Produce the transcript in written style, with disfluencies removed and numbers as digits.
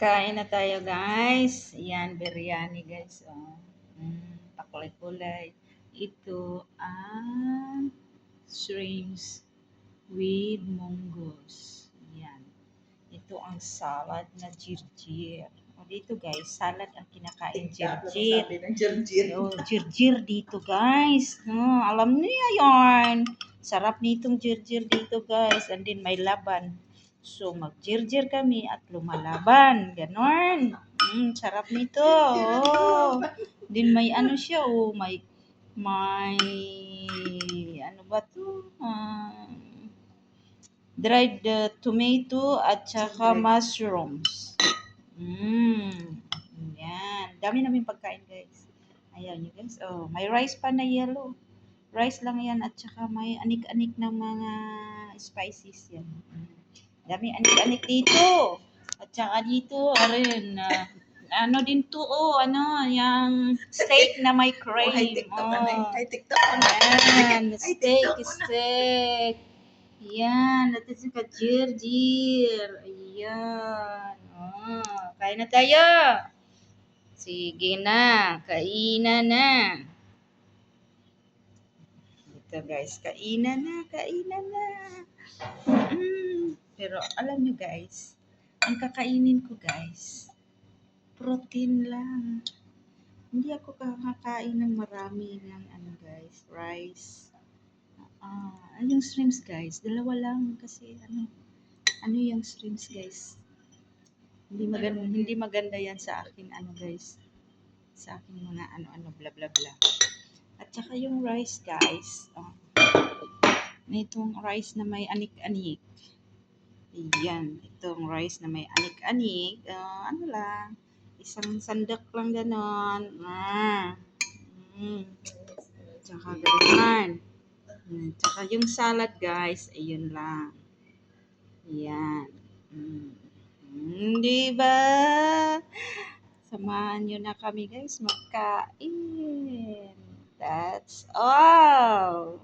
Kain na tayo, guys. Yan, biryani, guys. Oh. Pakulay-kulay. Ito ang shrimps with munggos. Yan. Ito ang salad na jirjir. O dito, guys, salad ang kinakain jirjir. Sabi ng jirjir. Oh, jirjir dito, guys. No, alam niya yarn. Sarap nitong jirjir dito, guys. And then may laban. So, mag-jirjir kami at lumalaban. Ganon. Sarap nito. Oh. Din may ano siya, oh. May, ano ba to? Dried tomato at saka mushrooms. Yan. Dami namin pagkain, guys. Ayan nyo, guys. Oh, may rice pa na yellow. Rice lang yan at saka may anik-anik ng mga spices yan. Dami anik-anik dito. At saka dito, rin, ano din to, yung steak na may cream. Hi, TikTok ka na. Hi, TikTok ka na. Yan, steak. Yan, at saka jirjir. Ayan. Kain na tayo. Sige na, kainan na. Ito guys, kainan na. Pero alam nyo guys, ang kakainin ko guys, protein lang. Hindi ako kakakain ng marami ng guys, rice. Yung shrimps guys, dalawa lang kasi ano yung shrimps guys. Hindi maganda yan sa akin guys. Sa akin mga bla bla bla. At saka yung rice guys, itong rice na may anik-anik. Yan, itong rice na may anik-anik, ano lang, isang sandak lang ganon. Tsaka ganon. Tsaka yung salad guys, ayun lang. Yan. Diba? Samahan nyo na kami guys magkain. That's all.